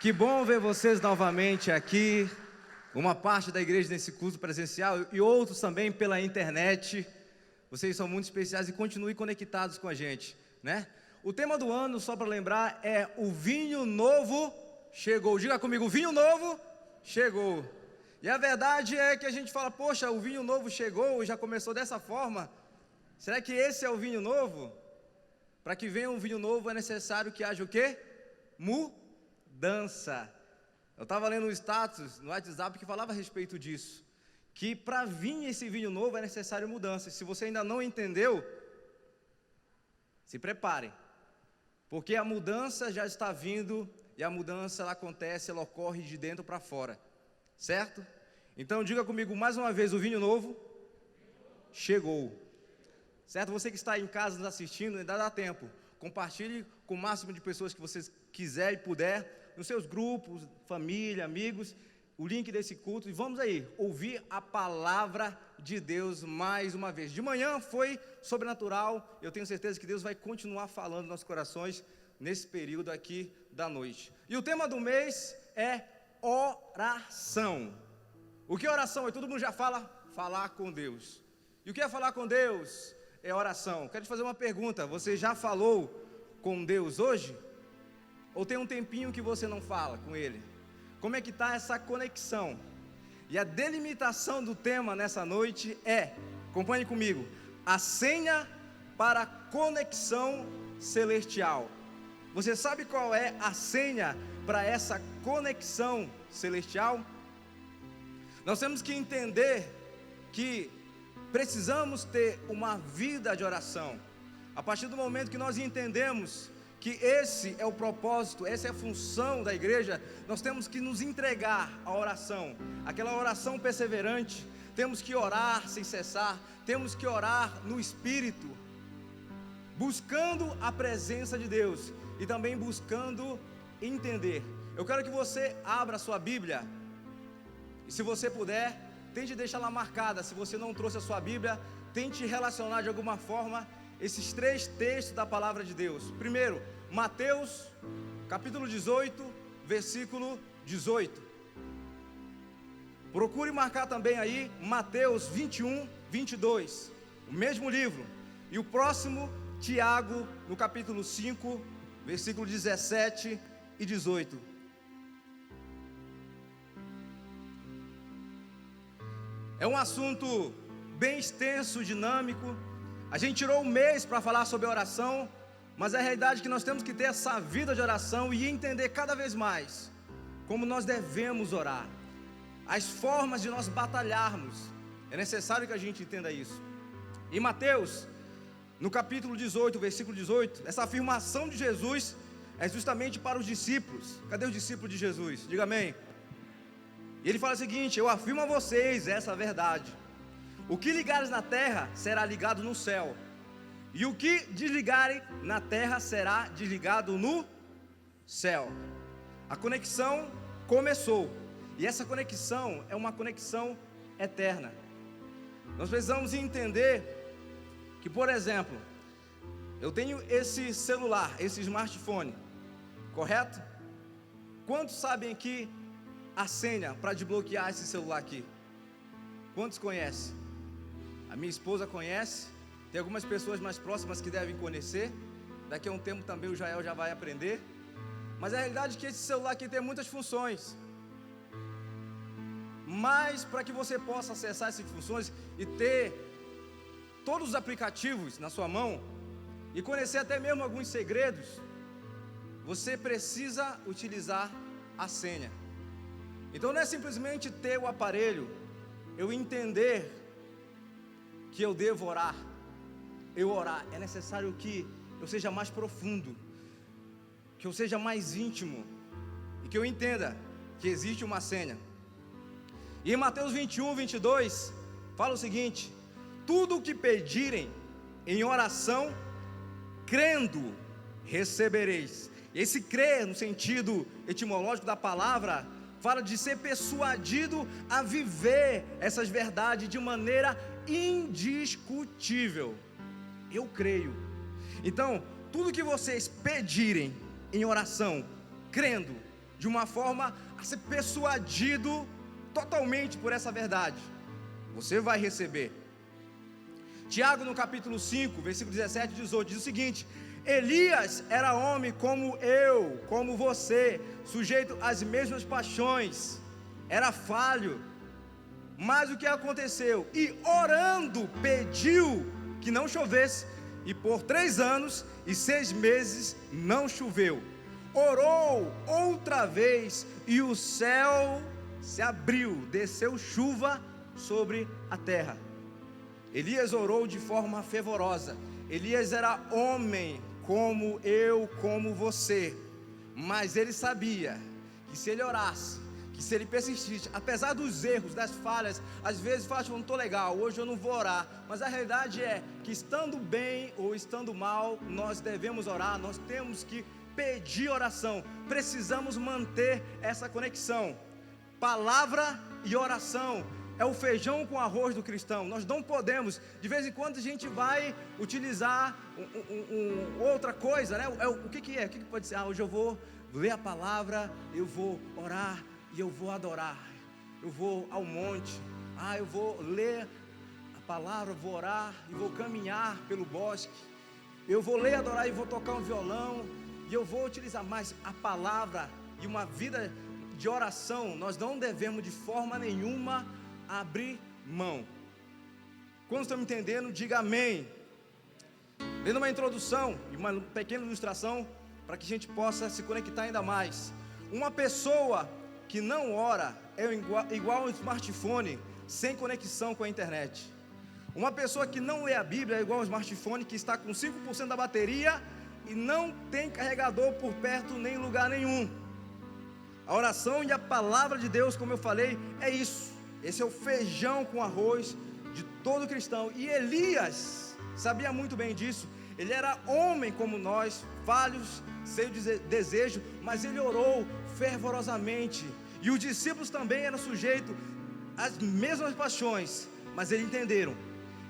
Que bom ver vocês novamente aqui, uma parte da igreja nesse culto presencial e outros também pela internet. Vocês são muito especiais e continuem conectados com a gente, né? O tema do ano, só para lembrar, é o vinho novo chegou. Diga comigo, o vinho novo chegou. E a verdade é que a gente fala, poxa, o vinho novo chegou, já começou dessa forma. Será que esse é o vinho novo? Para que venha um vinho novo é necessário que haja o quê? Mudança. Eu estava lendo um status no WhatsApp que falava a respeito disso, que para vir esse vinho novo é necessário mudança. Se você ainda não entendeu, se preparem, porque a mudança já está vindo e a mudança ela acontece, ela ocorre de dentro para fora, certo? Então diga comigo mais uma vez, o vinho novo chegou, certo? Você que está em casa nos assistindo, ainda dá tempo, compartilhe com o máximo de pessoas que você quiser e puder, nos seus grupos, família, amigos, o link desse culto, e vamos aí, ouvir a palavra de Deus mais uma vez. De manhã foi sobrenatural, eu tenho certeza que Deus vai continuar falando nos nossos corações nesse período aqui da noite. E o tema do mês é oração. O que é oração? E todo mundo já fala, falar com Deus. E o que é falar com Deus? É oração. Quero te fazer uma pergunta, você já falou com Deus hoje? Ou tem um tempinho que você não fala com Ele? Como é que está essa conexão? E a delimitação do tema nessa noite é, acompanhe comigo, a senha para a conexão celestial. Você sabe qual é a senha para essa conexão celestial? Nós temos que entender que precisamos ter uma vida de oração. A partir do momento que nós entendemos que esse é o propósito, essa é a função da igreja, nós temos que nos entregar à oração, aquela oração perseverante. Temos que orar sem cessar, temos que orar no Espírito, buscando a presença de Deus e também buscando entender. Eu quero que você abra a sua Bíblia, e se você puder, tente deixá-la marcada. Se você não trouxe a sua Bíblia, tente relacionar de alguma forma esses três textos da palavra de Deus. Primeiro, Mateus, capítulo 18, versículo 18. Procure marcar também aí Mateus 21, 22, o mesmo livro. E o próximo, Tiago, no capítulo 5, versículo 17 e 18. É um assunto bem extenso, dinâmico. A gente tirou um mês para falar sobre oração, mas a realidade é que nós temos que ter essa vida de oração e entender cada vez mais como nós devemos orar, as formas de nós batalharmos. É necessário que a gente entenda isso. Em Mateus, no capítulo 18, versículo 18, essa afirmação de Jesus é justamente para os discípulos. Cadê os discípulos de Jesus? Diga amém. E ele fala o seguinte: eu afirmo a vocês essa verdade: o que ligares na terra será ligado no céu, e o que desligarem na terra será desligado no céu. A conexão começou, e essa conexão é uma conexão eterna. Nós precisamos entender que, por exemplo, eu tenho esse celular, esse smartphone, correto? Quantos sabem aqui a senha para desbloquear esse celular aqui? Quantos conhecem? A minha esposa conhece, tem algumas pessoas mais próximas que devem conhecer. Daqui a um tempo também o Jael já vai aprender. Mas a realidade é que esse celular aqui tem muitas funções. Mas para que você possa acessar essas funções e ter todos os aplicativos na sua mão e conhecer até mesmo alguns segredos, você precisa utilizar a senha. Então não é simplesmente ter o aparelho, eu entender que eu devo orar, eu orar. É necessário que eu seja mais profundo, que eu seja mais íntimo e que eu entenda que existe uma senha. E em Mateus 21, 22 fala o seguinte: tudo o que pedirem em oração, crendo, recebereis. E esse crer, no sentido etimológico da palavra, fala de ser persuadido a viver essas verdades de maneira indiscutível. Eu creio. Então, tudo que vocês pedirem em oração, crendo, de uma forma a ser persuadido totalmente por essa verdade, você vai receber. Tiago, no capítulo 5, versículo 17 e 18, diz o seguinte: Elias era homem como eu, como você, sujeito às mesmas paixões, era falho, mas o que aconteceu? E orando pediu que não chovesse, e por 3 anos e 6 meses não choveu. Orou outra vez e o céu se abriu, desceu chuva sobre a terra. Elias orou de forma fervorosa. Elias era homem como eu, como você, mas ele sabia que se ele orasse, que se ele persistisse, apesar dos erros, das falhas, às vezes fala, não estou legal, hoje eu não vou orar, mas a realidade é que estando bem ou estando mal, nós devemos orar, nós temos que pedir oração, precisamos manter essa conexão. Palavra e oração é o feijão com arroz do cristão. Nós não podemos, de vez em quando a gente vai utilizar outra coisa, né? O que é? O que pode ser? Hoje eu vou ler a palavra, eu vou orar e eu vou adorar. Eu vou ao monte, eu vou ler a palavra, vou orar e vou caminhar pelo bosque. Eu vou ler, adorar e vou tocar um violão e eu vou utilizar mais a palavra e uma vida de oração. Nós não devemos de forma nenhuma abrir mão. Quando estão me entendendo, diga amém. Dando uma introdução e uma pequena ilustração para que a gente possa se conectar ainda mais. Uma pessoa que não ora é igual um smartphone sem conexão com a internet. Uma pessoa que não lê a Bíblia é igual um smartphone que está com 5% da bateria e não tem carregador por perto nem em lugar nenhum. A oração e a palavra de Deus, como eu falei, é isso. Esse é o feijão com arroz de todo cristão. E Elias sabia muito bem disso. Ele era homem como nós, falhos, cheio de desejo, mas ele orou fervorosamente. E os discípulos também eram sujeitos às mesmas paixões, mas eles entenderam.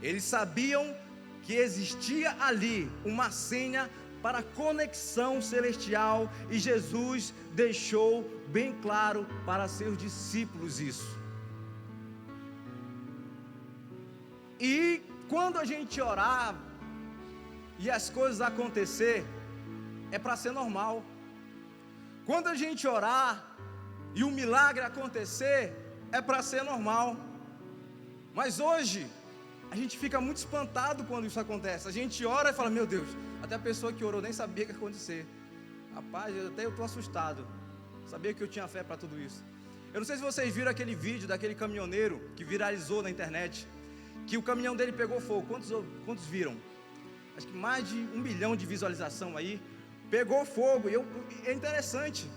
Eles sabiam que existia ali uma senha para a conexão celestial, e Jesus deixou bem claro para seus discípulos isso. E quando a gente orar e as coisas acontecer, é para ser normal. Quando a gente orar e um milagre acontecer, é para ser normal. Mas hoje a gente fica muito espantado quando isso acontece. A gente ora e fala, meu Deus, até a pessoa que orou nem sabia o que ia acontecer. Rapaz, até eu estou assustado. Sabia que eu tinha fé para tudo isso. Eu não sei se vocês viram aquele vídeo daquele caminhoneiro que viralizou na internet, que o caminhão dele pegou fogo. Quantos viram? Acho que mais de 1 milhão de visualização aí. Pegou fogo. E é interessante,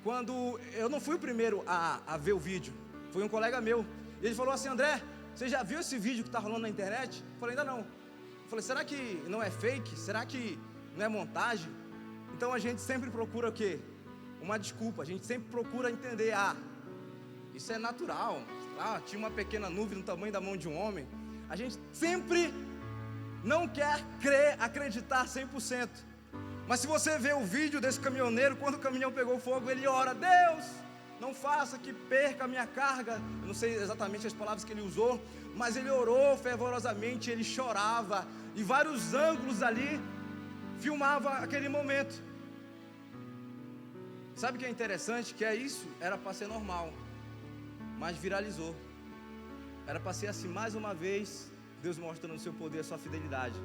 quando eu não fui o primeiro a ver o vídeo, foi um colega meu. E ele falou assim, André, você já viu esse vídeo que está rolando na internet? Eu falei, ainda não. Eu falei, será que não é fake? Será que não é montagem? Então a gente sempre procura o quê? Uma desculpa. A gente sempre procura entender, isso é natural. Tinha uma pequena nuvem no tamanho da mão de um homem. A gente sempre não quer acreditar 100%. Mas se você vê o vídeo desse caminhoneiro, quando o caminhão pegou fogo, ele ora, Deus, não faça que perca a minha carga. Eu não sei exatamente as palavras que ele usou, mas ele orou fervorosamente, ele chorava, e vários ângulos ali filmava aquele momento. Sabe o que é interessante? Que isso era para ser normal, mas viralizou. Era para ser assim mais uma vez, Deus mostrando o seu poder, a sua fidelidade.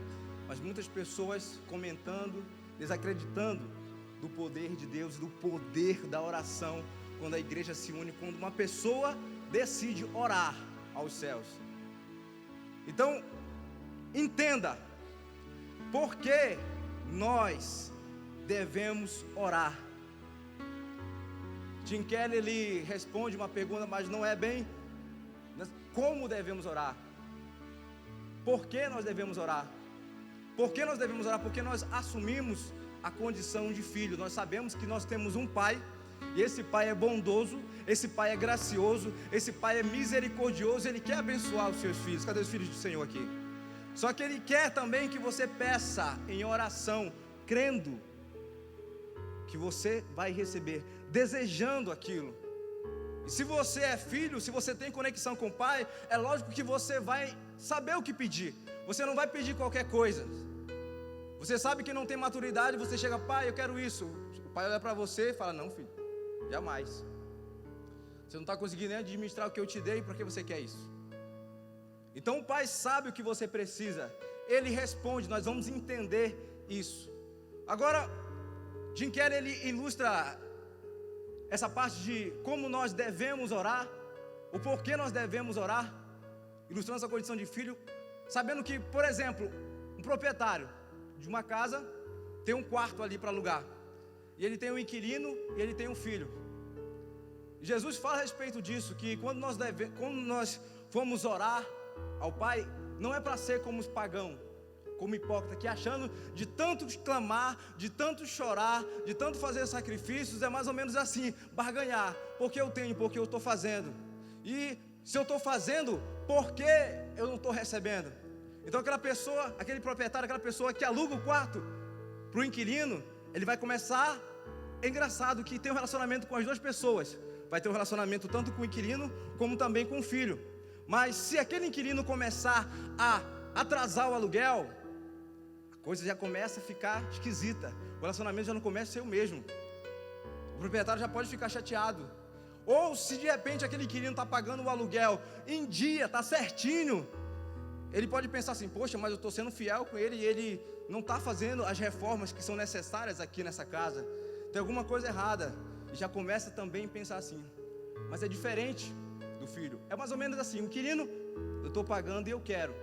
Mas muitas pessoas comentando, desacreditando do poder de Deus, do poder da oração, quando a igreja se une, quando uma pessoa decide orar aos céus. Então, entenda, por que nós devemos orar? Tim Keller, ele responde uma pergunta, mas não é bem como devemos orar. Por que nós devemos orar? Por que nós devemos orar? Porque nós assumimos a condição de filho. Nós sabemos que nós temos um pai, e esse pai é bondoso, esse pai é gracioso, esse pai é misericordioso. Ele quer abençoar os seus filhos. Cadê os filhos do Senhor aqui? Só que ele quer também que você peça em oração, crendo que você vai receber, desejando aquilo. E se você é filho, se você tem conexão com o Pai, é lógico que você vai saber o que pedir. Você não vai pedir qualquer coisa. Você sabe que não tem maturidade, você chega, pai, eu quero isso. O pai olha para você e fala, não, filho, jamais. Você não está conseguindo nem administrar o que eu te dei, para que você quer isso? Então o pai sabe o que você precisa. Ele responde, nós vamos entender isso. Agora, Jim Keller, ele ilustra essa parte de como nós devemos orar, o porquê nós devemos orar, ilustrando essa condição de filho, sabendo que, por exemplo, um proprietário de uma casa tem um quarto ali para alugar, e ele tem um inquilino e ele tem um filho. Jesus fala a respeito disso, que quando nós formos orar ao Pai, não é para ser como os pagãos, como hipócrita, que achando de tanto clamar, de tanto chorar, de tanto fazer sacrifícios, é mais ou menos assim, barganhar, porque eu tenho, porque eu estou fazendo, e se eu estou fazendo, por que eu não estou recebendo? Então aquela pessoa, aquele proprietário, aquela pessoa que aluga o quarto para o inquilino, ele vai começar, é engraçado que tem um relacionamento com as duas pessoas, vai ter um relacionamento tanto com o inquilino, como também com o filho, mas se aquele inquilino começar a atrasar o aluguel, a coisa já começa a ficar esquisita, o relacionamento já não começa a ser o mesmo, o proprietário já pode ficar chateado, ou se de repente aquele inquilino está pagando o aluguel em dia, está certinho, ele pode pensar assim, poxa, mas eu estou sendo fiel com ele e ele não está fazendo as reformas que são necessárias aqui nessa casa, tem alguma coisa errada, e já começa também a pensar assim, mas é diferente do filho, é mais ou menos assim, o inquilino, eu estou pagando e eu quero,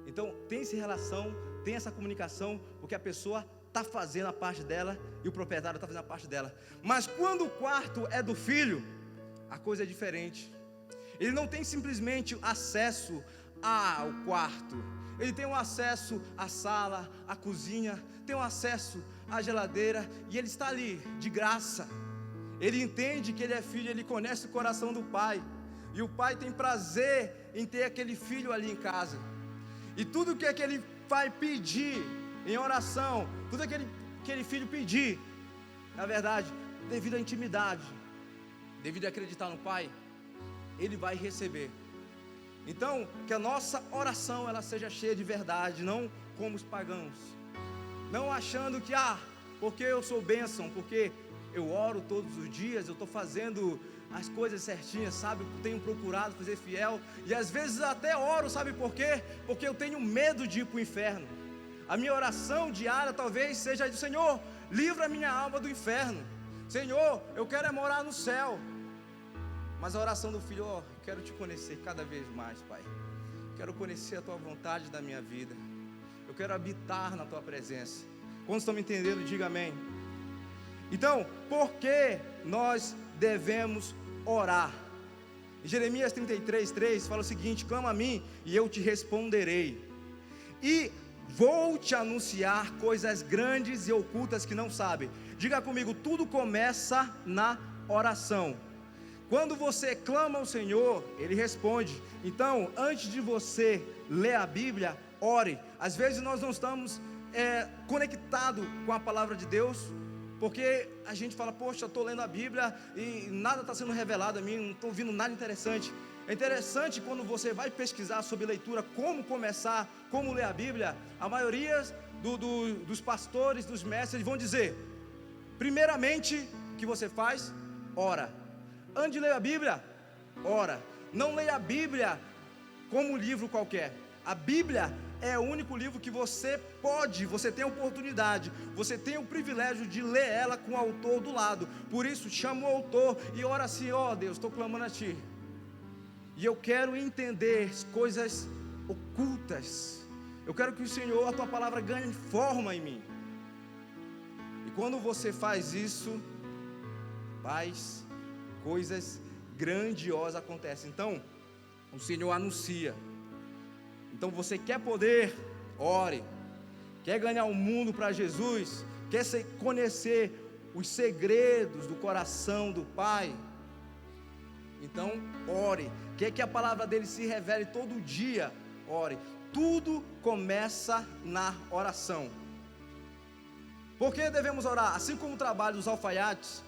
então tem essa relação, tem essa comunicação, porque a pessoa está fazendo a parte dela, e o proprietário está fazendo a parte dela, mas quando o quarto é do filho, a coisa é diferente, ele não tem simplesmente acesso ao quarto, ele tem um acesso à sala, à cozinha, tem um acesso à geladeira, e ele está ali, de graça, ele entende que ele é filho, ele conhece o coração do pai, e o pai tem prazer em ter aquele filho ali em casa, e tudo que aquele pai pedir em oração, tudo aquele filho pedir, na verdade, devido à intimidade, devido a acreditar no pai, ele vai receber. Então, que a nossa oração ela seja cheia de verdade, não como os pagãos, não achando que, porque eu sou bênção, porque eu oro todos os dias, eu estou fazendo as coisas certinhas, sabe, tenho procurado fazer fiel, e às vezes até oro, sabe por quê? Porque eu tenho medo de ir para o inferno. A minha oração diária talvez seja do Senhor, livra a minha alma do inferno, Senhor, eu quero morar no céu. Mas a oração do filho, quero te conhecer cada vez mais, Pai, quero conhecer a tua vontade da minha vida, eu quero habitar na tua presença. Quantos estão me entendendo? Diga amém. Então, por que nós devemos orar? Em Jeremias 33:3 fala o seguinte, clama a mim e eu te responderei, e vou te anunciar coisas grandes e ocultas que não sabe. Diga comigo, tudo começa na oração. Quando você clama ao Senhor, Ele responde. Então, antes de você ler a Bíblia, ore. Às vezes nós não estamos conectados com a palavra de Deus, porque a gente fala, poxa, eu estou lendo a Bíblia e nada está sendo revelado a mim, não estou ouvindo nada interessante. É interessante quando você vai pesquisar sobre leitura, como começar, como ler a Bíblia, a maioria dos pastores, dos mestres, vão dizer, primeiramente, o que você faz? Ora. Antes de ler a Bíblia, ora. Não leia a Bíblia como um livro qualquer. A Bíblia é o único livro que você tem a oportunidade, você tem o privilégio de ler ela com o autor do lado. Por isso, chama o autor e ora assim, Deus, estou clamando a Ti. E eu quero entender coisas ocultas. Eu quero que o Senhor, a Tua palavra ganhe forma em mim. E quando você faz isso, coisas grandiosas acontecem. Então, o Senhor anuncia. Então, você quer poder? Ore. Quer ganhar o mundo para Jesus? Quer conhecer os segredos do coração do Pai? Então, ore. Quer que a palavra dele se revele todo dia? Ore. Tudo começa na oração. Por que devemos orar? Assim como o trabalho dos alfaiates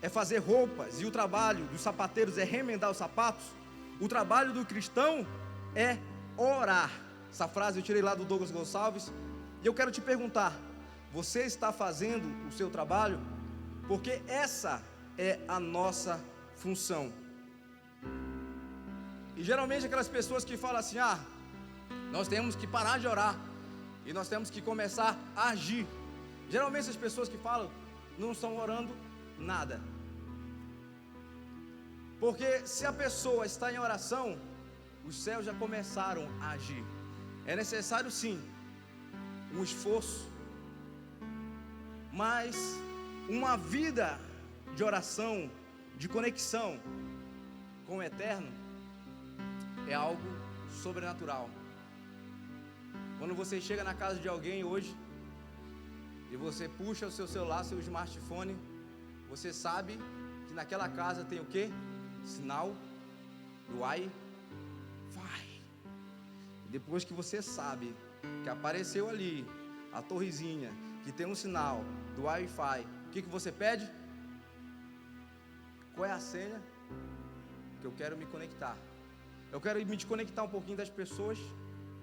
é fazer roupas e o trabalho dos sapateiros é remendar os sapatos, o trabalho do cristão é orar. Essa frase eu tirei lá do Douglas Gonçalves. E eu quero te perguntar: você está fazendo o seu trabalho? Porque essa é a nossa função. E geralmente aquelas pessoas que falam assim: nós temos que parar de orar e nós temos que começar a agir. Geralmente as pessoas que falam não estão orando nada. Porque se a pessoa está em oração, os céus já começaram a agir. É necessário sim um esforço, mas uma vida de oração, de conexão com o Eterno, é algo sobrenatural. Quando você chega na casa de alguém hoje e você puxa o seu celular, seu smartphone, você sabe que naquela casa tem o quê? Sinal do Wi-Fi. Depois que você sabe que apareceu ali a torrezinha que tem um sinal do Wi-Fi, o que você pede? Qual é a senha? Que eu quero me conectar. Eu quero me desconectar um pouquinho das pessoas.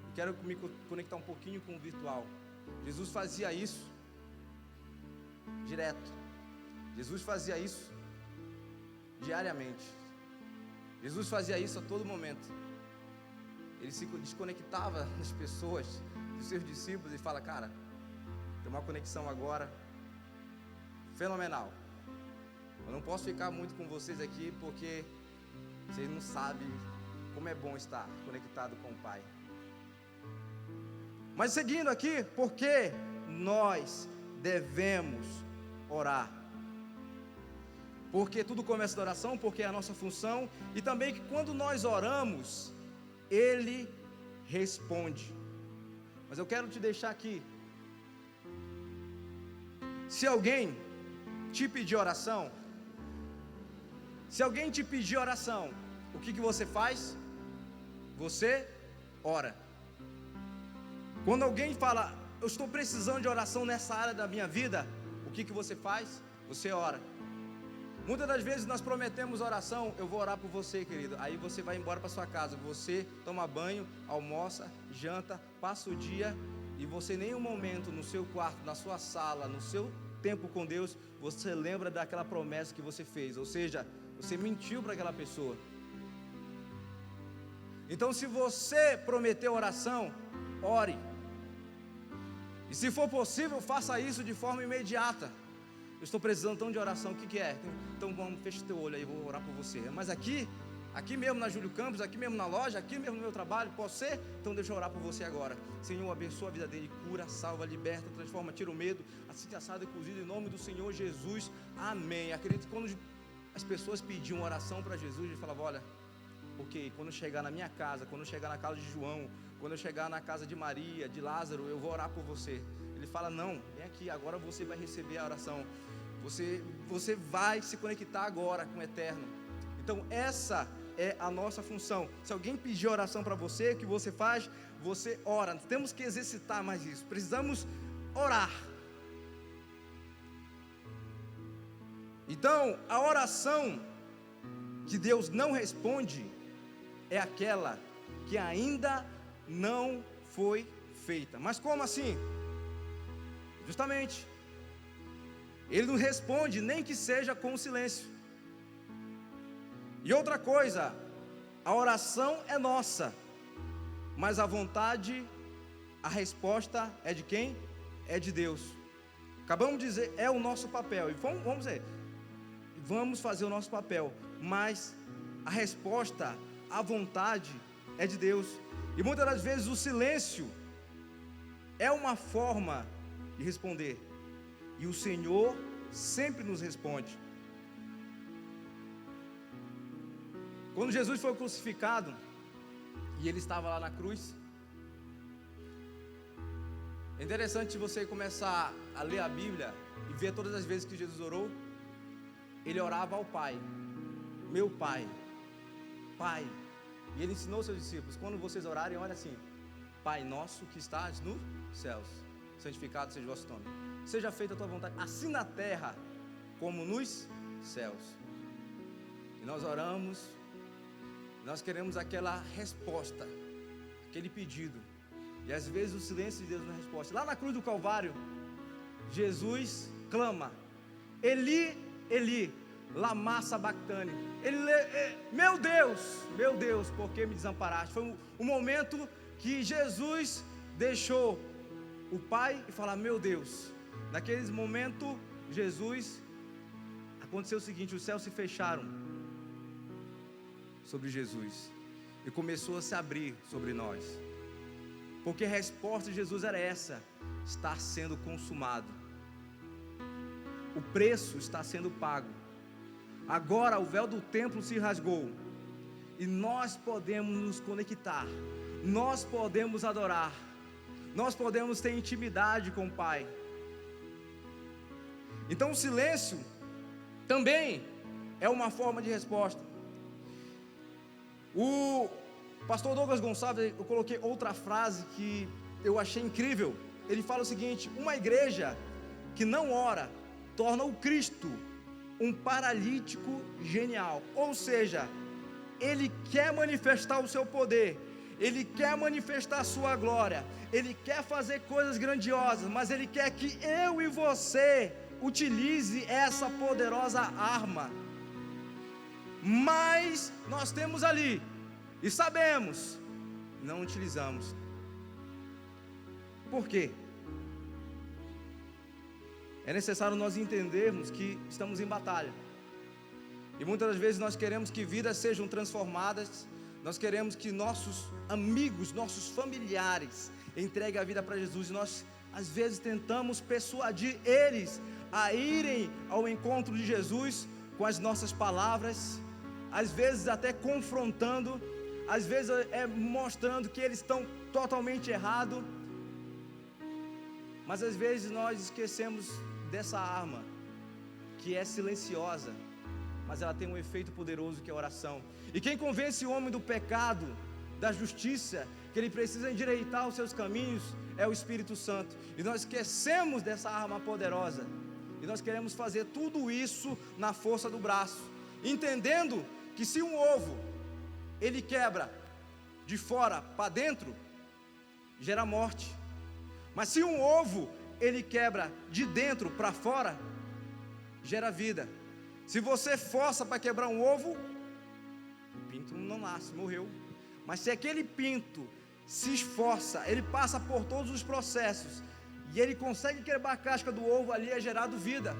Eu quero me conectar um pouquinho com o virtual. Jesus fazia isso direto. Jesus fazia isso diariamente. Jesus fazia isso a todo momento. Ele se desconectava das pessoas, dos seus discípulos, e fala: cara, tem uma conexão agora fenomenal. Eu não posso ficar muito com vocês aqui, porque vocês não sabem como é bom estar conectado com o Pai. Mas seguindo aqui, por que nós devemos orar? Porque tudo começa da oração, porque é a nossa função, e também que quando nós oramos, Ele responde. Mas eu quero te deixar aqui: se alguém te pedir oração, o que você faz? Você ora. Quando alguém fala: eu estou precisando de oração nessa área da minha vida, o que você faz? Você ora. Muitas das vezes nós prometemos oração: eu vou orar por você, querido. Aí você vai embora para sua casa, você toma banho, almoça, janta, passa o dia, e você em nenhum momento no seu quarto, na sua sala, no seu tempo com Deus, você lembra daquela promessa que você fez. Ou seja, você mentiu para aquela pessoa. Então, se você prometeu oração, ore. E se for possível, faça isso de forma imediata. Eu estou precisando tão de oração, o que é? Então vamos, fecha o teu olho aí, vou orar por você. Mas aqui mesmo na Júlio Campos, aqui mesmo na loja, aqui mesmo no meu trabalho, pode ser? Então deixa eu orar por você agora. Senhor, abençoa a vida dele, cura, salva, liberta, transforma, tira o medo, assim assado e cozido, em nome do Senhor Jesus, amém. Acredito que quando as pessoas pediam oração para Jesus, ele falava: olha, ok, quando eu chegar na minha casa, quando eu chegar na casa de João, quando eu chegar na casa de Maria, de Lázaro, eu vou orar por você. Ele fala: não, vem aqui, agora você vai receber a oração. Você vai se conectar agora com o Eterno. Então essa é a nossa função. Se alguém pedir oração para você, o que você faz? Você ora. Temos que exercitar mais isso. Precisamos orar. Então a oração que Deus não responde é aquela que ainda não foi feita. Mas como assim? Justamente, Ele não responde, nem que seja com silêncio. E outra coisa, a oração é nossa, mas a vontade, a resposta é de quem? É de Deus. Acabamos de dizer, é o nosso papel. E vamos dizer, vamos fazer o nosso papel, mas a resposta, a vontade é de Deus. E muitas das vezes o silêncio é uma forma de responder, e o Senhor sempre nos responde. Quando Jesus foi crucificado e Ele estava lá na cruz, é interessante você começar a ler a Bíblia e ver todas as vezes que Jesus orou. Ele orava ao Pai: meu Pai, Pai. E Ele ensinou seus discípulos: quando vocês orarem, olha assim: Pai nosso que estás nos céus, santificado seja o vosso nome. seja feita a tua vontade, assim na terra como nos céus. E nós oramos, nós queremos aquela resposta, aquele pedido, e às vezes o silêncio de Deus não é resposta. Lá na cruz do Calvário, Jesus clama: Eli, Eli, lama sabachthani. Meu Deus, por que me desamparaste? Foi um momento que Jesus deixou o Pai e falar: meu Deus. Naquele momento, Jesus, aconteceu o seguinte: os céus se fecharam sobre Jesus e começou a se abrir sobre nós, porque a resposta de Jesus era essa: está sendo consumado, o preço está sendo pago. Agora o véu do templo se rasgou e nós podemos nos conectar, nós podemos adorar, nós podemos ter intimidade com o Pai. Então o silêncio também é uma forma de resposta. O pastor Douglas Gonçalves, eu coloquei outra frase que eu achei incrível. Ele fala o seguinte: uma igreja que não ora torna o Cristo um paralítico genial. Ou seja, ele quer manifestar o seu poder, ele quer manifestar a sua glória, ele quer fazer coisas grandiosas, mas ele quer que eu e você utilize essa poderosa arma. Mas nós temos ali e sabemos, não utilizamos. Por quê? É necessário nós entendermos que estamos em batalha, e muitas das vezes nós queremos que vidas sejam transformadas, nós queremos que nossos amigos, nossos familiares entreguem a vida para Jesus, e nós às vezes tentamos persuadir eles a irem ao encontro de Jesus com as nossas palavras, às vezes até confrontando, às vezes mostrando que eles estão totalmente errados, mas às vezes nós esquecemos dessa arma, que é silenciosa, mas ela tem um efeito poderoso, que é a oração. E quem convence o homem do pecado, da justiça, que ele precisa endireitar os seus caminhos, é o Espírito Santo. E nós esquecemos dessa arma poderosa, e nós queremos fazer tudo isso na força do braço, entendendo que se um ovo ele quebra de fora para dentro, gera morte, mas se um ovo ele quebra de dentro para fora, gera vida. Se você força para quebrar um ovo, o pinto não nasce, morreu. Mas se aquele pinto se esforça, ele passa por todos os processos e ele consegue quebrar a casca do ovo, ali é gerado vida.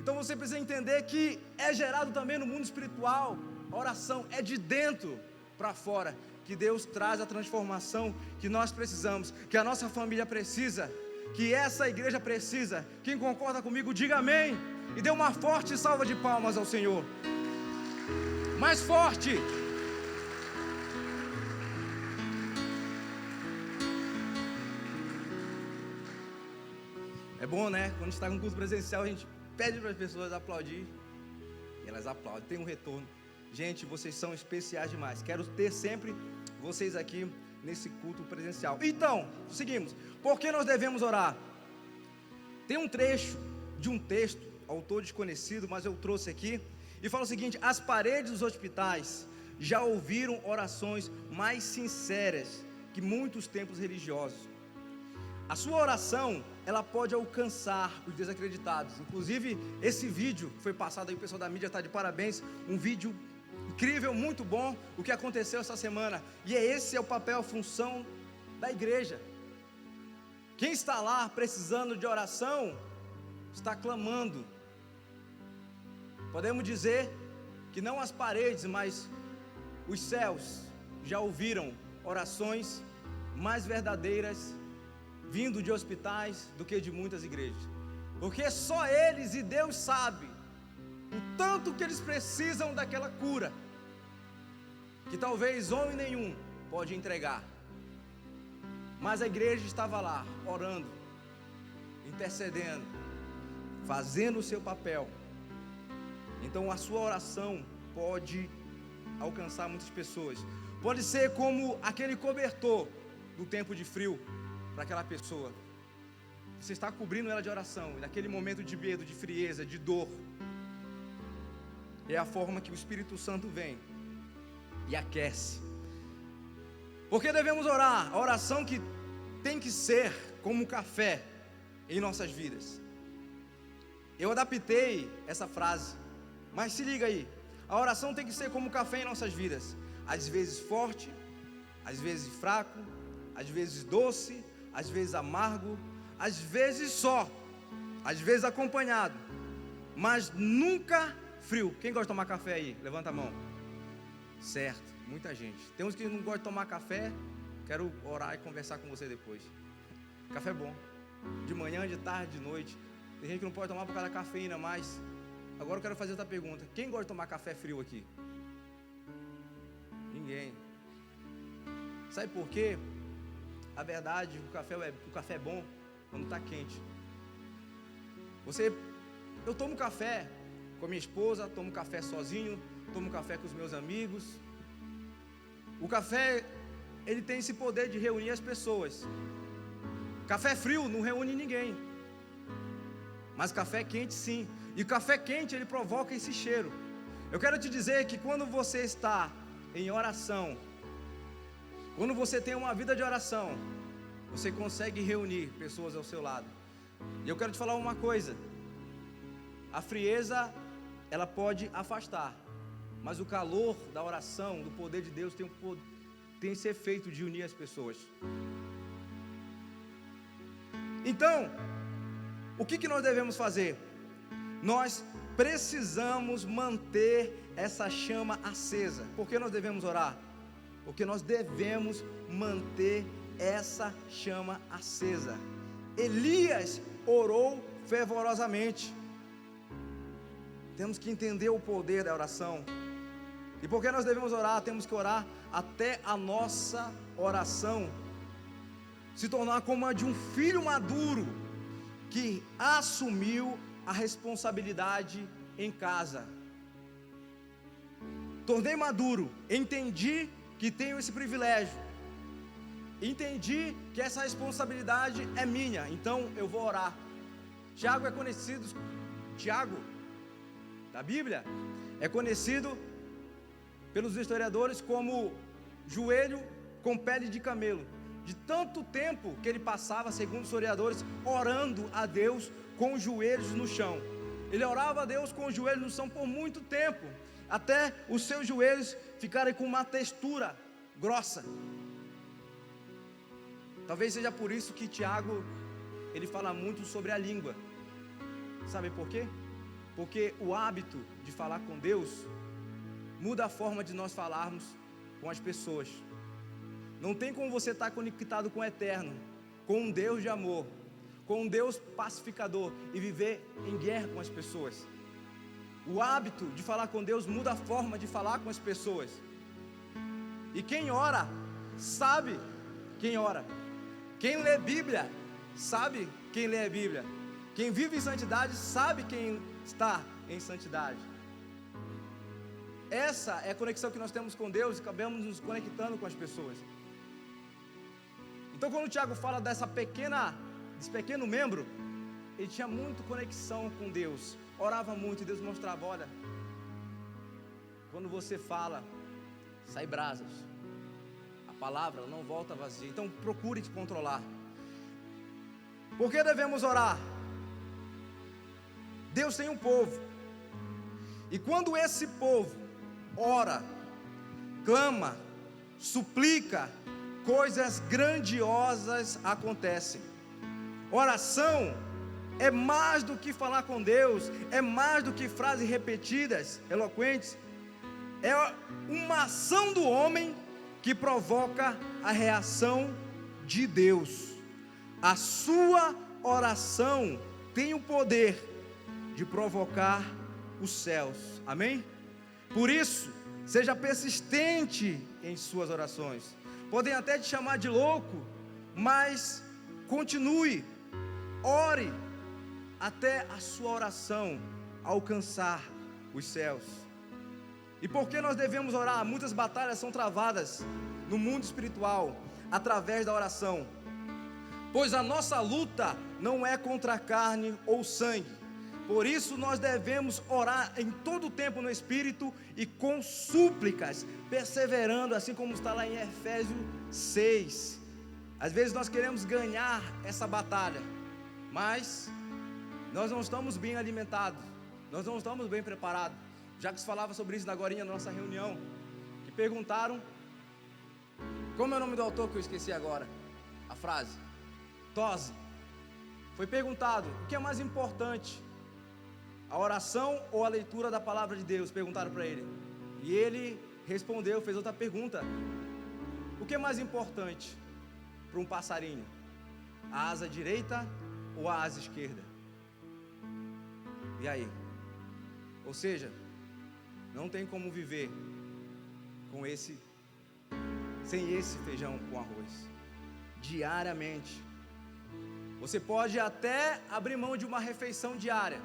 Então você precisa entender que é gerado também no mundo espiritual. A oração é de dentro para fora que Deus traz a transformação que nós precisamos, que a nossa família precisa, que essa igreja precisa. Quem concorda comigo, diga amém, e dê uma forte salva de palmas ao Senhor. Mais forte. É bom, né? Quando a gente está com curso presencial, a gente pede para as pessoas aplaudir e elas aplaudem, tem um retorno. Gente, vocês são especiais demais. Quero ter sempre vocês aqui nesse culto presencial. Então, seguimos. Por que nós devemos orar? Tem um trecho de um texto, autor desconhecido, mas eu trouxe aqui, e fala o seguinte: as paredes dos hospitais já ouviram orações mais sinceras que muitos templos religiosos. A sua oração, ela pode alcançar os desacreditados. Inclusive, esse vídeo que foi passado aí, o pessoal da mídia está de parabéns, um vídeo incrível, muito bom, o que aconteceu essa semana. E esse é o papel, a função da igreja. Quem está lá precisando de oração, está clamando. Podemos dizer que não as paredes, mas os céus já ouviram orações mais verdadeiras vindo de hospitais do que de muitas igrejas, porque só eles e Deus sabe o tanto que eles precisam daquela cura, que talvez homem nenhum pode entregar, mas a igreja estava lá, orando, intercedendo, fazendo o seu papel. Então a sua oração pode alcançar muitas pessoas, pode ser como aquele cobertor do tempo de frio para aquela pessoa. você está cobrindo ela de oração, e naquele momento de medo, de frieza, de dor, é a forma que o Espírito Santo vem e aquece. Porque devemos orar, a oração que tem que ser como café em nossas vidas. Eu adaptei essa frase, mas se liga aí, a oração tem que ser como café em nossas vidas, às vezes forte, às vezes fraco, às vezes doce, às vezes amargo, às vezes só, às vezes acompanhado, mas nunca frio. Quem gosta de tomar café aí? Levanta a mão. Certo, muita gente. Tem uns que não gostam de tomar café. Quero orar e conversar com você depois. Café é bom, de manhã, de tarde, de noite. Tem gente que não pode tomar por causa da cafeína, mas agora eu quero fazer outra pergunta. Quem gosta de tomar café frio aqui? Ninguém. Sabe por quê? A verdade, o café é bom quando está quente. Eu tomo café com a minha esposa, tomo café sozinho, tomo café com os meus amigos. O café, ele tem esse poder de reunir as pessoas. Café frio não reúne ninguém, mas café quente sim. E o café quente, ele provoca esse cheiro. Eu quero te dizer que quando você está em oração, quando você tem uma vida de oração, você consegue reunir pessoas ao seu lado. E eu quero te falar uma coisa: a frieza, ela pode afastar, mas o calor da oração, do poder de Deus, tem esse efeito de unir as pessoas. Então, o que nós devemos fazer? Nós precisamos manter essa chama acesa. Por que nós devemos orar? Porque nós devemos manter essa chama acesa. Elias orou fervorosamente. Temos que entender o poder da oração. E por que nós devemos orar? Temos que orar até a nossa oração se tornar como a de um filho maduro que assumiu a responsabilidade em casa. Tornei maduro, entendi que tenho esse privilégio, entendi que essa responsabilidade é minha, então eu vou orar. Tiago é conhecido, Tiago da Bíblia é conhecido pelos historiadores como joelho com pele de camelo, de tanto tempo que ele passava, segundo os historiadores, orando a Deus com os joelhos no chão. Ele orava a Deus com os joelhos no chão por muito tempo, até os seus joelhos ficarem com uma textura grossa. Talvez seja por isso que Tiago, ele fala muito sobre a língua. Sabe por quê? Porque o hábito de falar com Deus muda a forma de nós falarmos com as pessoas. Não tem como você estar conectado com o Eterno, com um Deus de amor, com um Deus pacificador e viver em guerra com as pessoas. O hábito de falar com Deus muda a forma de falar com as pessoas. E quem ora, sabe quem ora. Quem lê Bíblia, sabe quem lê a Bíblia. Quem vive em santidade, sabe quem está em santidade. Essa é a conexão que nós temos com Deus e acabamos nos conectando com as pessoas. Então, quando o Tiago fala desse pequeno membro, ele tinha muito conexão com Deus, orava muito e Deus mostrava: olha, quando você fala, sai brasas, a palavra não volta vazia, então procure te controlar. Por que devemos orar? Deus tem um povo, e quando esse povo ora, clama, suplica, coisas grandiosas acontecem. Oração é mais do que falar com Deus, é mais do que frases repetidas, eloquentes. É uma ação do homem que provoca a reação de Deus. A sua oração tem o poder de provocar os céus. Amém? Por isso, seja persistente em suas orações. Podem até te chamar de louco, mas continue, ore até a sua oração alcançar os céus. E por que nós devemos orar? Muitas batalhas são travadas no mundo espiritual através da oração, pois a nossa luta não é contra a carne ou sangue. Por isso nós devemos orar em todo o tempo no Espírito e com súplicas, perseverando, assim como está lá em Efésios 6. Às vezes nós queremos ganhar essa batalha, mas nós não estamos bem alimentados, nós não estamos bem preparados. Jacques falava sobre isso agorinha na nossa reunião, que perguntaram, como é o nome do autor que eu esqueci agora, a frase, Toze. Foi perguntado, o que é mais importante, a oração ou a leitura da palavra de Deus? Perguntaram para ele, e ele respondeu, fez outra pergunta, o que é mais importante para um passarinho, a asa direita ou a asa esquerda? E aí? Ou seja, não tem como viver sem esse feijão com arroz, diariamente. Você pode até abrir mão de uma refeição diária.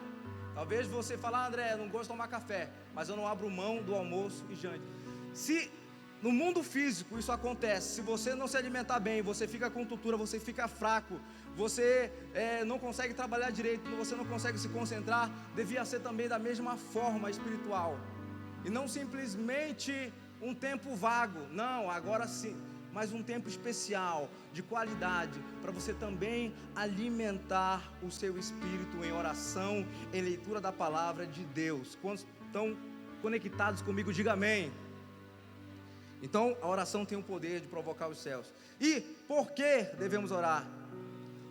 Talvez você fale, André, eu não gosto de tomar café, mas eu não abro mão do almoço e janta. Se no mundo físico isso acontece, se você não se alimentar bem, você fica com tontura, você fica fraco, você não consegue trabalhar direito, você não consegue se concentrar, devia ser também da mesma forma espiritual. E não simplesmente um tempo vago, não, agora sim, mas um tempo especial, de qualidade, para você também alimentar o seu espírito em oração, em leitura da palavra de Deus. Quantos estão conectados comigo, diga amém. Então a oração tem o poder de provocar os céus. E por que devemos orar?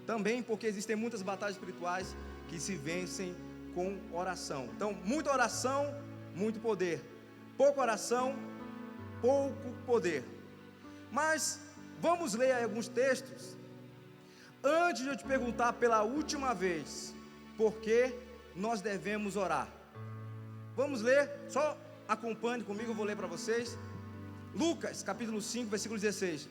Também porque existem muitas batalhas espirituais que se vencem com oração. Então, muita oração, muito poder. Pouca oração, pouco poder. Mas vamos ler aí alguns textos. Antes de eu te perguntar pela última vez por que nós devemos orar, vamos ler, só acompanhe comigo, eu vou ler para vocês. Lucas capítulo 5, versículo 16.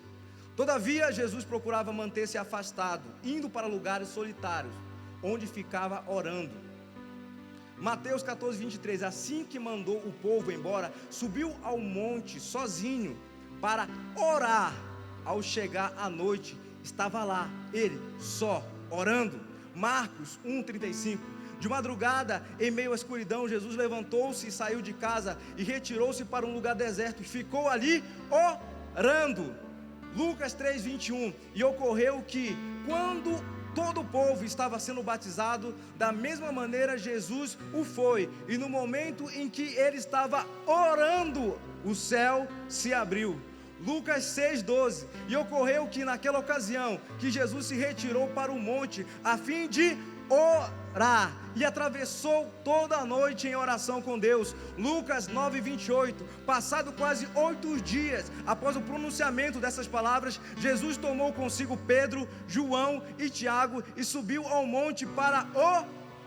Todavia Jesus procurava manter-se afastado, indo para lugares solitários, onde ficava orando. Mateus 14, 23. Assim que mandou o povo embora, subiu ao monte sozinho para orar. Ao chegar à noite, estava lá ele só orando. Marcos 1:35. De madrugada, em meio à escuridão, Jesus levantou-se e saiu de casa e retirou-se para um lugar deserto e ficou ali orando. Lucas 3:21. E ocorreu que, quando todo o povo estava sendo batizado, da mesma maneira Jesus o foi, e no momento em que ele estava orando, o céu se abriu. Lucas 6:12. E ocorreu que naquela ocasião que Jesus se retirou para o monte a fim de orar, e atravessou toda a noite em oração com Deus. Lucas 9:28. Passado quase 8 dias após o pronunciamento dessas palavras, Jesus tomou consigo Pedro, João e Tiago e subiu ao monte para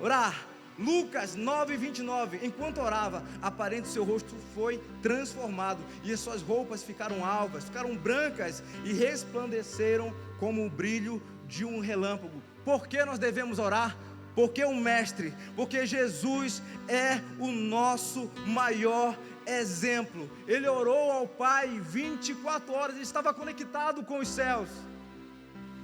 orar. Lucas 9:29. Enquanto orava, aparente seu rosto foi transformado e as suas roupas ficaram alvas, ficaram brancas e resplandeceram como o brilho de um relâmpago. Por que nós devemos orar? Porque o Mestre, porque Jesus é o nosso maior exemplo. Ele orou ao Pai 24 horas, ele estava conectado com os céus,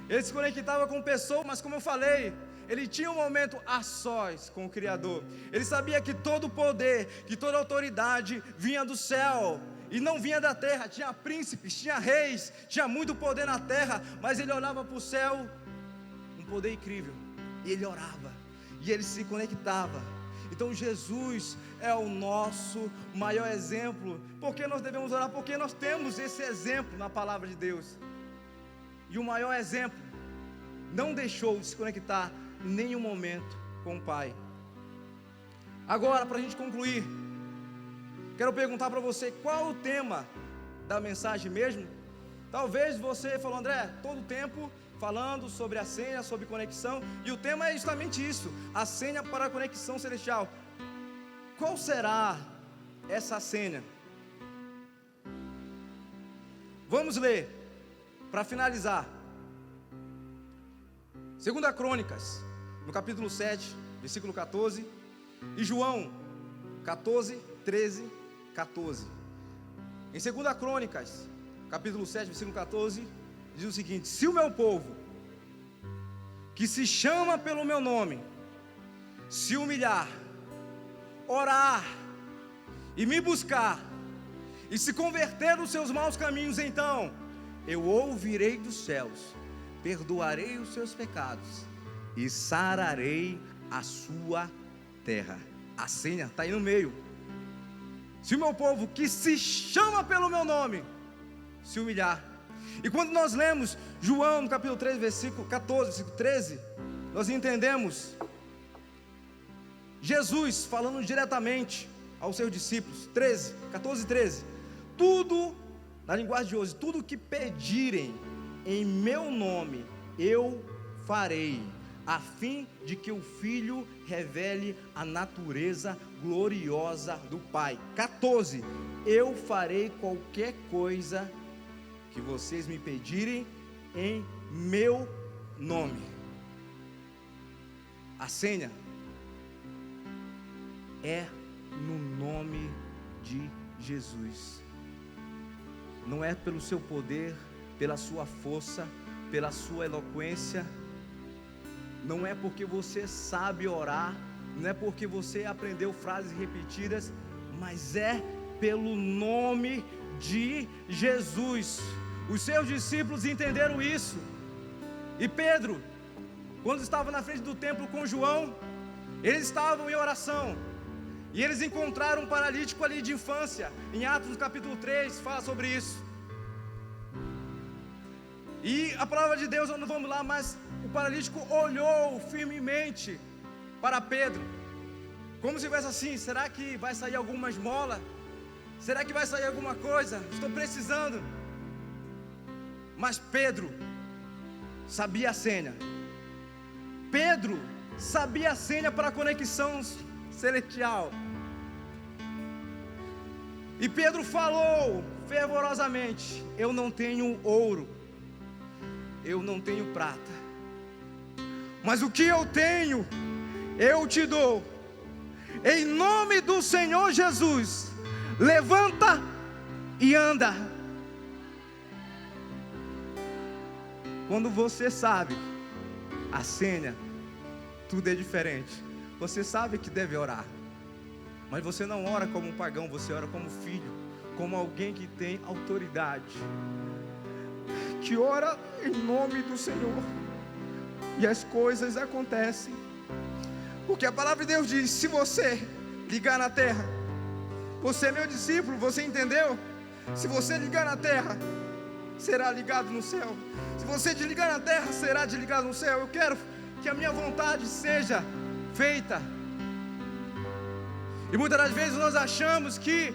ele se conectava com pessoas, mas como eu falei, ele tinha um momento a sós com o Criador. Ele sabia que todo poder, que toda autoridade vinha do céu e não vinha da terra. Tinha príncipes, tinha reis, tinha muito poder na terra, mas ele olhava para o céu, um poder incrível, e ele orava, e ele se conectava. Então Jesus é o nosso maior exemplo. Por que nós devemos orar? Porque nós temos esse exemplo na palavra de Deus. E o maior exemplo não deixou de se conectar em nenhum momento com o Pai. Agora, para a gente concluir, quero perguntar para você, qual o tema da mensagem mesmo? Talvez você falou, André, todo o tempo falando sobre a senha, sobre conexão, e o tema é justamente isso, a senha para a conexão celestial. Qual será essa senha? Vamos ler, para finalizar, 2 Crônicas, no capítulo 7, versículo 14, e João 14, 13, 14. Em 2 Crônicas, capítulo 7, versículo 14, diz o seguinte: se o meu povo, que se chama pelo meu nome, se humilhar, orar e me buscar, e se converter dos seus maus caminhos, então eu ouvirei dos céus, perdoarei os seus pecados e sararei a sua terra. A senha está aí no meio. Se o meu povo, que se chama pelo meu nome, se humilhar. E quando nós lemos João no capítulo 3, versículo 14, versículo 13, nós entendemos Jesus falando diretamente aos seus discípulos. 14 e 13. Tudo, na linguagem de hoje, tudo que pedirem em meu nome, eu farei, a fim de que o Filho revele a natureza gloriosa do Pai. 14. Eu farei qualquer coisa que vocês me pedirem em meu nome. A senha é no nome de Jesus. Não é pelo seu poder, pela sua força, pela sua eloquência. Não é porque você sabe orar, não é porque você aprendeu frases repetidas, mas é pelo nome de Jesus. Os seus discípulos entenderam isso. E Pedro, quando estava na frente do templo com João, eles estavam em oração, e eles encontraram um paralítico ali de infância. Em Atos no capítulo 3 fala sobre isso. E a palavra de Deus, nós não vamos lá, mas o paralítico olhou firmemente para Pedro, como se fosse assim: será que vai sair alguma esmola? Será que vai sair alguma coisa? Estou precisando. Mas Pedro sabia a senha. Pedro sabia a senha para a conexão celestial. E Pedro falou fervorosamente: eu não tenho ouro, eu não tenho prata, mas o que eu tenho, eu te dou. Em nome do Senhor Jesus, levanta e anda. Quando você sabe a senha, tudo é diferente. Você sabe que deve orar, mas você não ora como um pagão, você ora como filho, como alguém que tem autoridade, que ora em nome do Senhor, e as coisas acontecem. Porque a palavra de Deus diz: se você ligar na terra, você é meu discípulo, você entendeu? Se você ligar na terra, será ligado no céu. Se você desligar na terra, será desligado no céu. Eu quero que a minha vontade seja feita. E muitas das vezes nós achamos que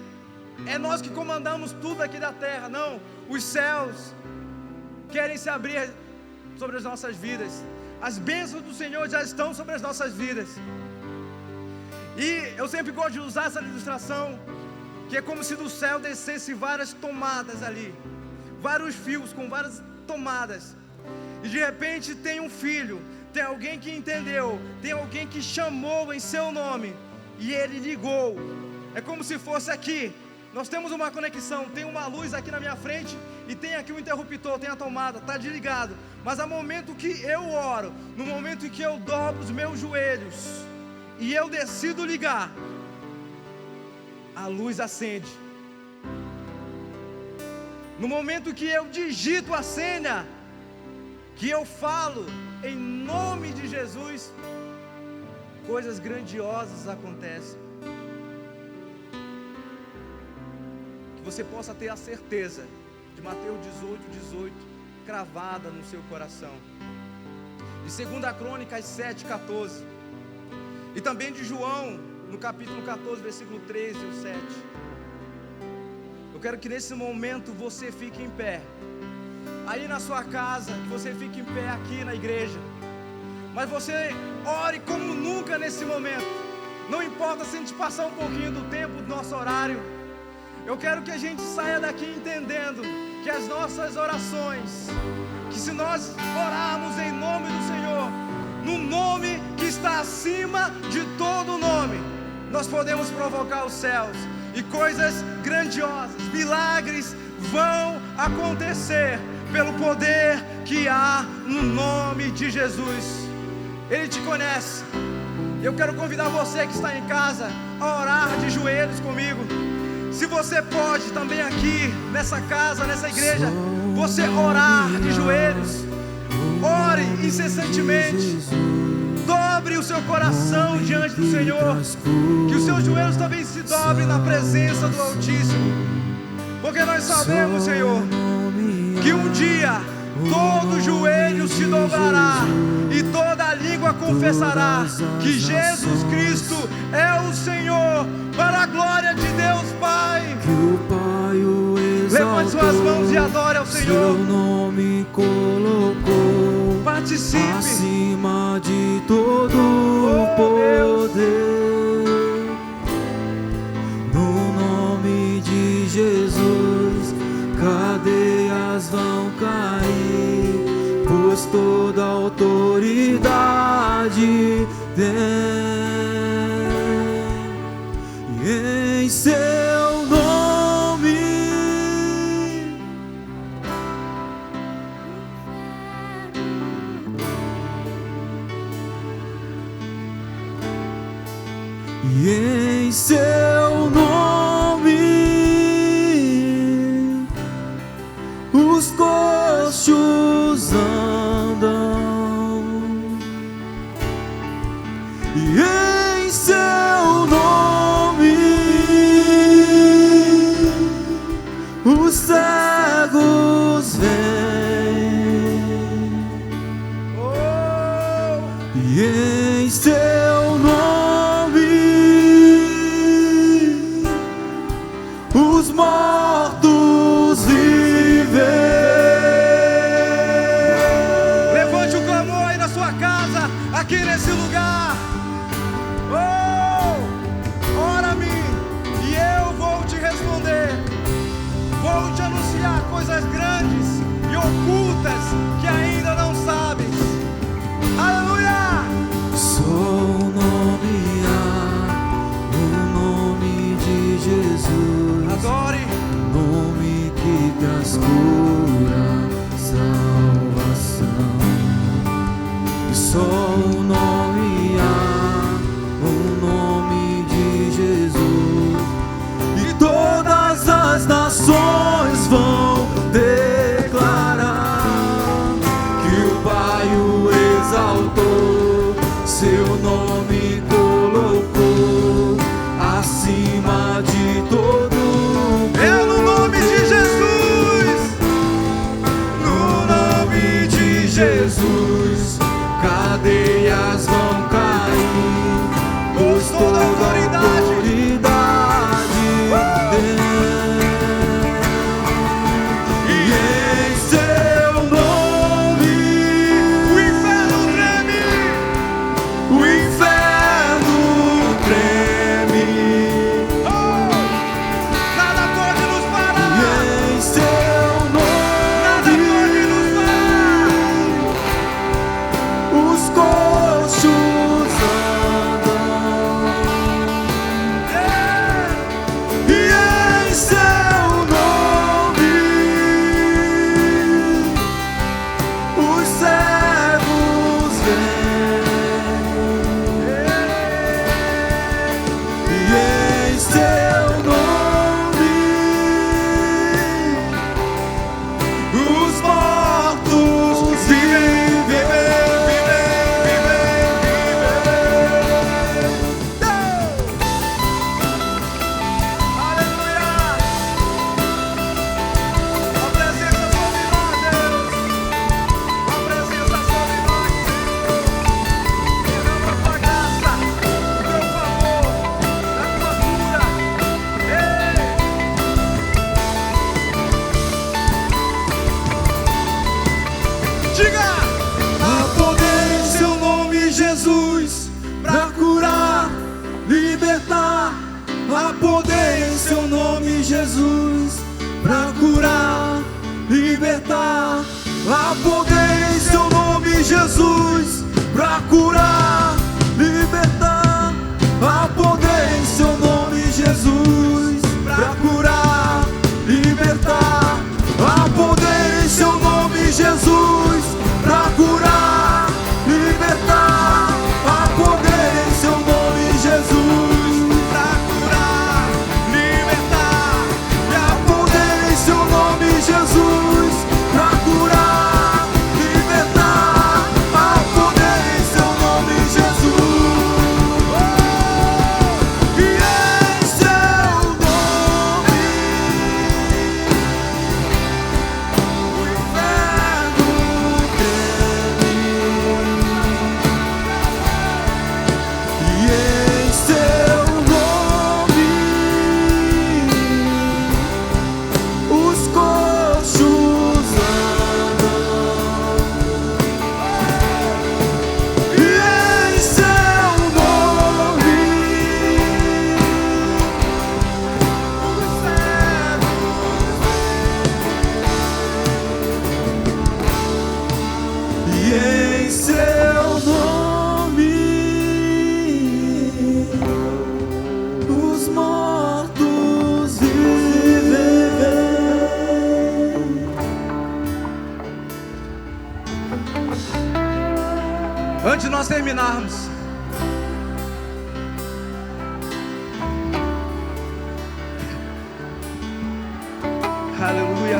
é nós que comandamos tudo aqui da terra. Não, os céus querem se abrir sobre as nossas vidas. As bênçãos do Senhor já estão sobre as nossas vidas. E eu sempre gosto de usar essa ilustração, que é como se do céu descesse várias tomadas ali, vários fios com várias tomadas, e de repente tem um filho, tem alguém que entendeu, tem alguém que chamou em seu nome, e ele ligou. É como se fosse aqui, nós temos uma conexão, tem uma luz aqui na minha frente, e tem aqui um interruptor, tem a tomada, está desligado. Mas no momento que eu oro, no momento em que eu dobro os meus joelhos, e eu decido ligar, a luz acende. No momento que eu digito a senha, que eu falo em nome de Jesus, coisas grandiosas acontecem. Que você possa ter a certeza de Mateus 18, cravada no seu coração. De 2 Crônicas 7:14. E também de João, no capítulo 14, versículo 13 e 7. Eu quero que nesse momento você fique em pé, aí na sua casa, que você fique em pé aqui na igreja, mas você ore como nunca nesse momento. Não importa se a gente passar um pouquinho do tempo do nosso horário, eu quero que a gente saia daqui entendendo que as nossas orações, que se nós orarmos em nome do Senhor, no nome que está acima de todo nome, nós podemos provocar os céus, e coisas grandiosas, milagres vão acontecer pelo poder que há no nome de Jesus. Ele te conhece. Eu quero convidar você que está em casa a orar de joelhos comigo. Se você pode também aqui, nessa casa, nessa igreja, você orar de joelhos, ore incessantemente, dobre o seu coração diante do Senhor, que os seus joelhos também se dobrem na presença do Altíssimo, porque nós sabemos, Senhor, que um dia todo joelho se dobrará e toda língua confessará que Jesus Cristo é o Senhor, para a glória de Deus Pai. Levante suas mãos e adore ao Senhor. Seu nome colocou Participe acima de todo o poder. No nome de Jesus, cadeias vão cair, pois toda autoridade tem. E em seu nome e em seu nome os coxos andam, e em seu nome os cegos vêm, e em seu nome os mortos vivem. Levante o clamor aí na sua casa, aqui nesse lugar. Ora-me e eu vou te responder. Vou te anunciar coisas grandes e ocultas que ainda não sabes. Aleluia! Só o nome há, o nome de Jesus. Adore. Nome que traz cura, salvação. E só o nome há, o nome de Jesus. E todas as nações vão declarar que o Pai o exaltou, seu nome colocou acima de todo. É no nome de Jesus. No nome de Jesus, cadeias vão cair, pois toda autoridade tem. E em seu nome O inferno treme. o inferno treme. Nada pode nos parar. E em seu Nada nome pode nos parar. os coxos andam, e em seu nome os cegos vêm, e em seu nome os mortos vivem. Aleluia. A presença sobre nós, Deus. A presença sobre nós, Senhor. Derrama a tua graça, o teu favor, a tua cura. Diga! Há poder em seu nome, Jesus, pra curar, libertar. Há poder em seu nome, Jesus, pra curar, libertar. Há poder em seu nome, Jesus, pra curar, libertar. Há poder em seu nome, Jesus, pra curar, libertar. Há poder em seu nome, Jesus, pra curar, libertar. nós terminarmos, aleluia.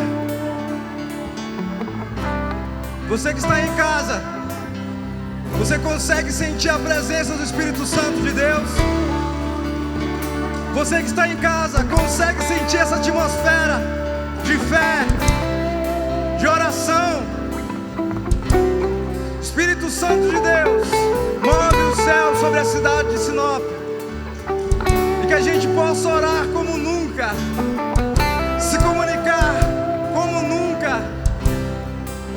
Você que está em casa, você consegue sentir a presença do Espírito Santo de Deus? Você que está em casa, consegue sentir essa atmosfera de fé, de oração? Espírito Santo de Deus, move o céu sobre a cidade de Sinop, e que a gente possa orar como nunca, se comunicar como nunca.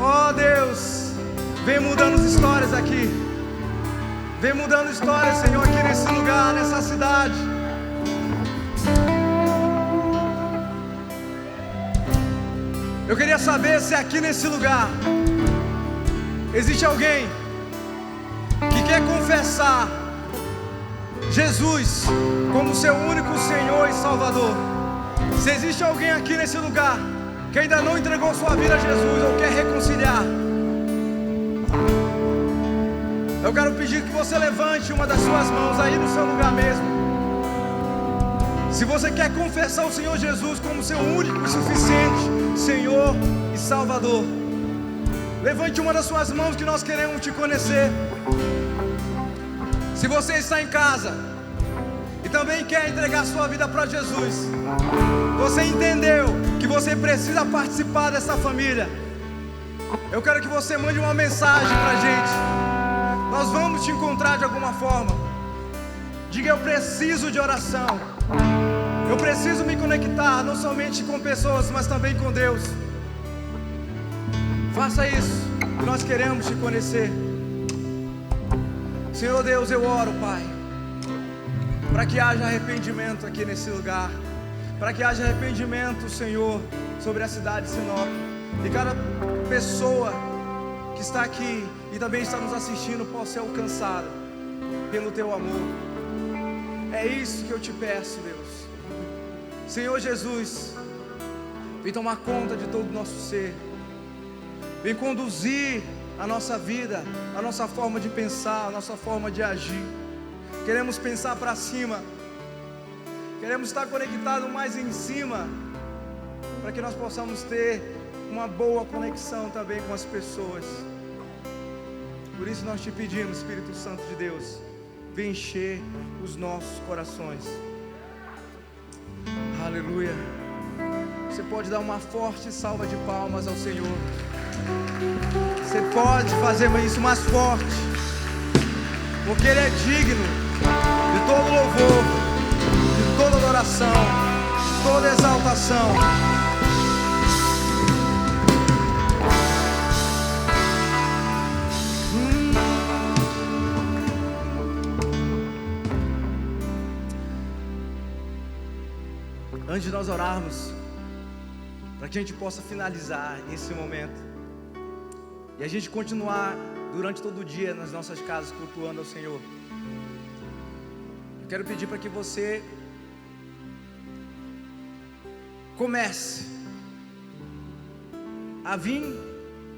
Oh Deus, vem mudando as histórias aqui, vem mudando histórias, Senhor, aqui nesse lugar, nessa cidade. Eu queria saber se aqui nesse lugar existe alguém que quer confessar Jesus como seu único Senhor e Salvador. Se existe alguém aqui nesse lugar que ainda não entregou sua vida a Jesus ou quer reconciliar, eu quero pedir que você levante uma das suas mãos aí no seu lugar mesmo. Se você quer confessar o Senhor Jesus como seu único e suficiente Senhor e Salvador, levante uma das suas mãos que nós queremos te conhecer. Se você está em casa e também quer entregar sua vida para Jesus, você entendeu que você precisa participar dessa família, eu quero que você mande uma mensagem para a gente. Nós vamos te encontrar de alguma forma. Diga: eu preciso de oração, eu preciso me conectar não somente com pessoas, mas também com Deus. Faça isso, que nós queremos te conhecer. Senhor Deus, eu oro, Pai, para que haja arrependimento aqui nesse lugar, para que haja arrependimento, Senhor, sobre a cidade de Sinop, e cada pessoa que está aqui e também está nos assistindo possa ser alcançada pelo Teu amor. É isso que eu te peço, Deus. Senhor Jesus, vem tomar conta de todo o nosso ser, vem conduzir a nossa vida, a nossa forma de pensar, a nossa forma de agir. Queremos pensar para cima, queremos estar conectados mais em cima, para que nós possamos ter uma boa conexão também com as pessoas. Por isso nós te pedimos, Espírito Santo de Deus, vem encher os nossos corações. Aleluia. Você pode dar uma forte salva de palmas ao Senhor. Você pode fazer isso mais forte, porque Ele é digno de todo louvor, de toda adoração, de toda exaltação. Antes de nós orarmos, para que a gente possa finalizar esse momento e a gente continuar durante todo o dia nas nossas casas cultuando ao Senhor, eu quero pedir para que você comece a vir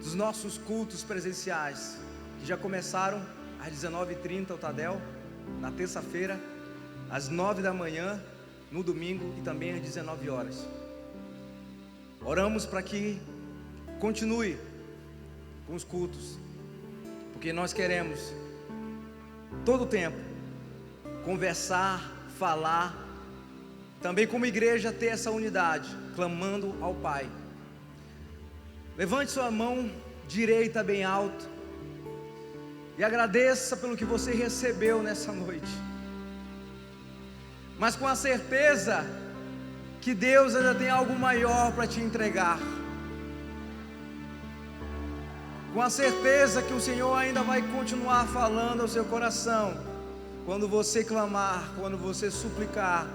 dos nossos cultos presenciais, que já começaram às 19h30 o Tadel, na terça-feira, às 9 da manhã, no domingo e também às 19 horas. Oramos para que continue com os cultos, porque nós queremos todo o tempo conversar, falar, também como igreja ter essa unidade, clamando ao Pai. Levante sua mão direita bem alto e agradeça pelo que você recebeu nessa noite, mas com a certeza que Deus ainda tem algo maior para te entregar, com a certeza que o Senhor ainda vai continuar falando ao seu coração, quando você clamar, quando você suplicar,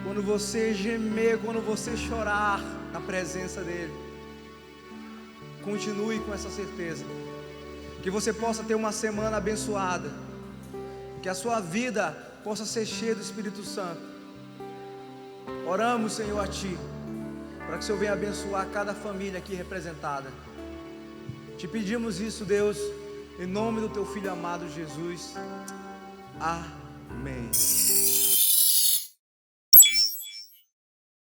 quando você gemer, quando você chorar na presença dEle. Continue com essa certeza, que você possa ter uma semana abençoada, que a sua vida possa ser cheia do Espírito Santo. Oramos, Senhor, a Ti, para que o Senhor venha abençoar cada família aqui representada. Te pedimos isso, Deus, Em nome do teu Filho amado Jesus. Amém.